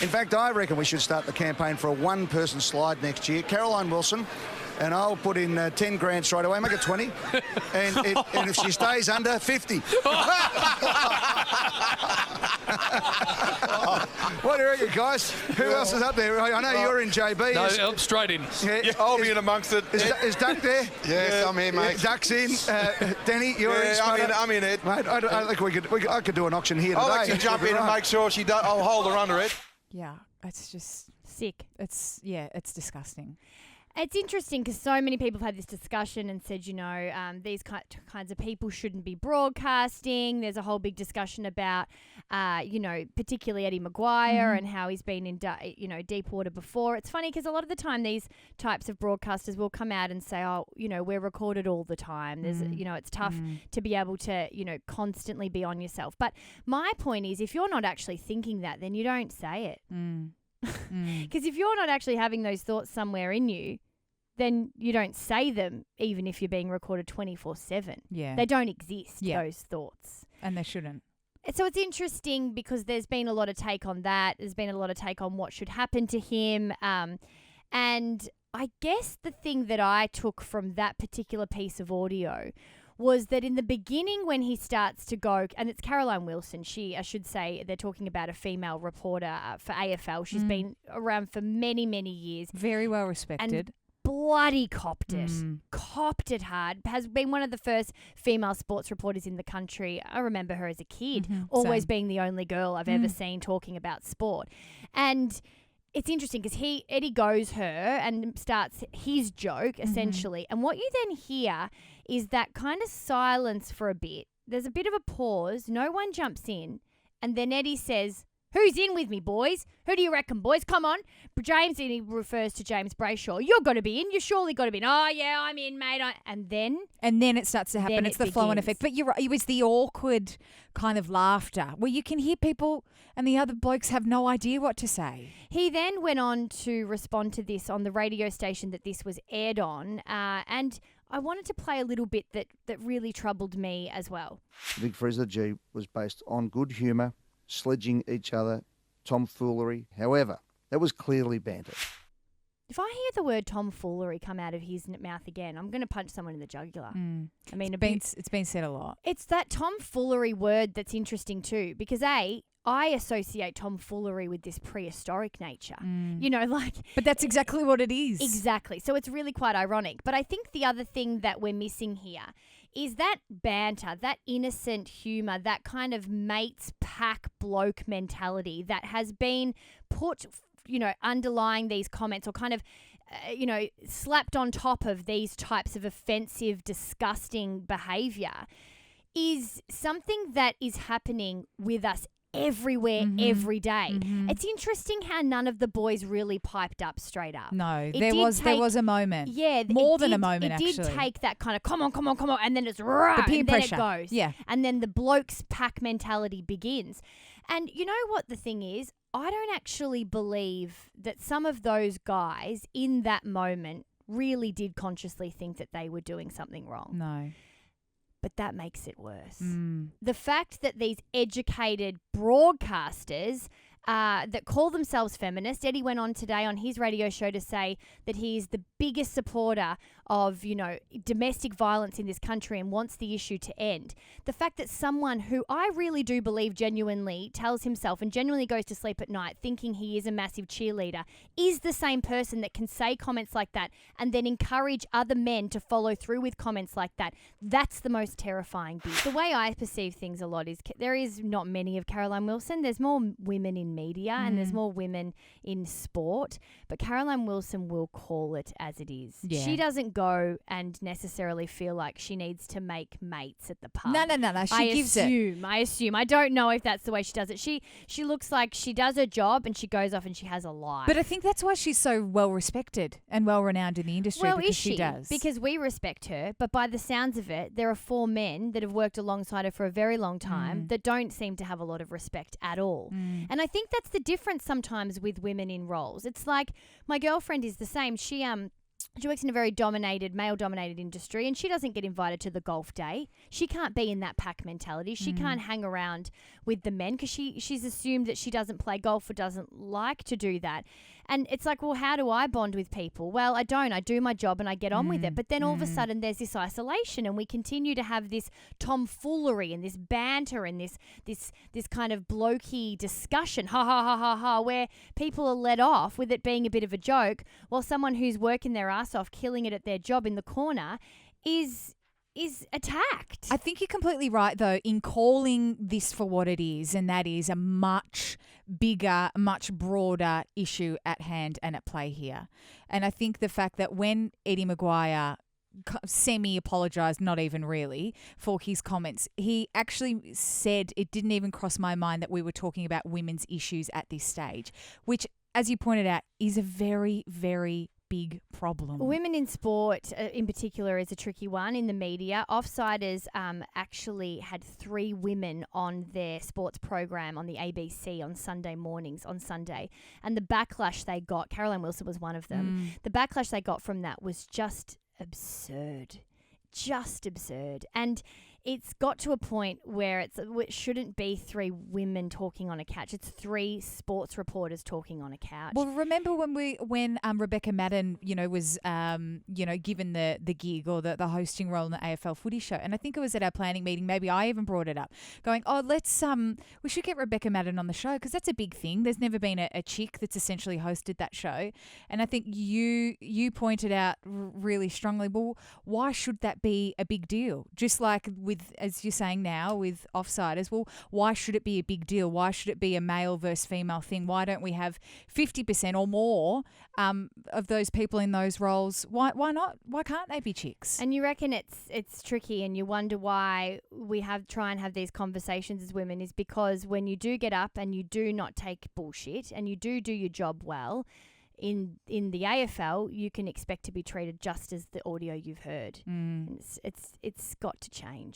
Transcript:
In fact, I reckon we should start the campaign for a one-person slide next year. Caroline Wilson, and I'll put in 10 grand straight away, make it 20. And if she stays under, 50. What do you reckon, guys? Who else is up there? I know you're in, JB. No, I'm straight in. Yeah, I'll be in amongst it. Is Duck there? Yes, I'm here, mate. Duck's in. Denny, you're in. I'm in it. Mate, I think I could do an auction here today. I'll actually jump in and make sure she does. I'll hold her under it. Yeah, it's just sick. It's disgusting. It's interesting because so many people have had this discussion and said, these kinds of people shouldn't be broadcasting. There's a whole big discussion about, particularly Eddie McGuire and how he's been in, deep water before. It's funny because a lot of the time these types of broadcasters will come out and say, we're recorded all the time. There's, it's tough to be able to, constantly be on yourself. But my point is, if you're not actually thinking that, then you don't say it. Because if you're not actually having those thoughts somewhere in you, then you don't say them, even if you're being recorded 24/7. Yeah. They don't exist, those thoughts. And they shouldn't. So it's interesting because there's been a lot of take on that. There's been a lot of take on what should happen to him. And I guess the thing that I took from that particular piece of audio was that in the beginning when he starts to go, and it's Caroline Wilson, I should say, they're talking about a female reporter for AFL. She's been around for many, many years. Very well respected. And bloody copped it. Copped it hard. Has been one of the first female sports reporters in the country. I remember her as a kid, always being the only girl I've ever seen talking about sport. And it's interesting because Eddie goes her and starts his joke, essentially. And what you then hear is that kind of silence for a bit. There's a bit of a pause. No one jumps in. And then Eddie says, "Who's in with me, boys? Who do you reckon, boys? Come on." James, and he refers to James Brayshaw. "You're got to be in. You surely got to be in." "Oh, yeah, I'm in, mate." And then it starts to happen. It's the flow-on effect. But you're right. It was the awkward kind of laughter where you can hear people and the other blokes have no idea what to say. He then went on to respond to this on the radio station that this was aired on. And I wanted to play a little bit that really troubled me as well. Big Frizzler G was based on good humour, sledging each other, tomfoolery. However, that was clearly banter. If I hear the word tomfoolery come out of his mouth again, I'm going to punch someone in the jugular. I mean, it's been said a lot. It's that tomfoolery word that's interesting too, because I associate tomfoolery with this prehistoric nature. But that's exactly what it is. Exactly. So it's really quite ironic. But I think the other thing that we're missing here is that banter, that innocent humour, that kind of mates pack bloke mentality that has been put, underlying these comments or kind of, slapped on top of these types of offensive, disgusting behaviour is something that is happening with us everywhere, every day. It's interesting how none of the boys really piped up straight up. No, there was a moment. Yeah. More than a moment, actually. It did take that kind of, come on, and then it's right, the peer and then pressure. It goes. Yeah. And then the blokes pack mentality begins. And you know what the thing is? I don't actually believe that some of those guys in that moment really did consciously think that they were doing something wrong. No. But that makes it worse. The fact that these educated broadcasters that call themselves feminists, Eddie went on today on his radio show to say that he is the biggest supporter of, domestic violence in this country and wants the issue to end. The fact that someone who I really do believe genuinely tells himself and genuinely goes to sleep at night thinking he is a massive cheerleader is the same person that can say comments like that and then encourage other men to follow through with comments like that. That's the most terrifying bit. The way I perceive things a lot is there is not many of Caroline Wilson. There's more women in media and there's more women in sport, but Caroline Wilson will call it as it is. Yeah. She doesn't go and necessarily feel like she needs to make mates at the pub. No. She gives it. I assume. I don't know if that's the way she does it. She looks like she does her job and she goes off and she has a life. But I think that's why she's so well respected and well renowned in the industry. Well, because is she? does. Because we respect her, but by the sounds of it, there are 4 men that have worked alongside her for a very long time that don't seem to have a lot of respect at all. And I think that's the difference sometimes with women in roles. It's like my girlfriend is the same. She works in a very male-dominated industry, and she doesn't get invited to the golf day. She can't be in that pack mentality. She can't hang around with the men because she's assumed that she doesn't play golf or doesn't like to do that. And it's like, well, how do I bond with people? Well, I don't. I do my job and I get on with it. But then all of a sudden there's this isolation, and we continue to have this tomfoolery and this banter and this kind of blokey discussion, ha, ha, ha, ha, ha, where people are let off with it being a bit of a joke, while someone who's working their ass off, killing it at their job in the corner is attacked. I think you're completely right, though, in calling this for what it is, and that is a much bigger, much broader issue at hand and at play here. And I think the fact that when Eddie McGuire semi-apologised, not even really, for his comments, he actually said it didn't even cross my mind that we were talking about women's issues at this stage, which, as you pointed out, is a very, very big problem. Women in sport in particular is a tricky one in the media. Offsiders actually had 3 women on their sports program on the ABC on Sunday mornings on Sunday. And the backlash they got, Caroline Wilson was one of them, the backlash they got from that was just absurd. Just absurd. And it's got to a point where it shouldn't be 3 women talking on a couch. It's 3 sports reporters talking on a couch. Well, remember when Rebecca Madden, was given the gig or the hosting role in the AFL Footy Show, and I think it was at our planning meeting. Maybe I even brought it up, going, "Oh, we should get Rebecca Madden on the show because that's a big thing." There's never been a chick that's essentially hosted that show, and I think you pointed out really strongly. Well, why should that be a big deal? Just like with, as you're saying now, with offsiders, well, why should it be a big deal? Why should it be a male versus female thing? Why don't we have 50% or more of those people in those roles? Why not? Why can't they be chicks? And you reckon it's tricky, and you wonder why we try and have these conversations as women is because when you do get up and you do not take bullshit and you do your job well, in the AFL, you can expect to be treated just as the audio you've heard. And it's got to change.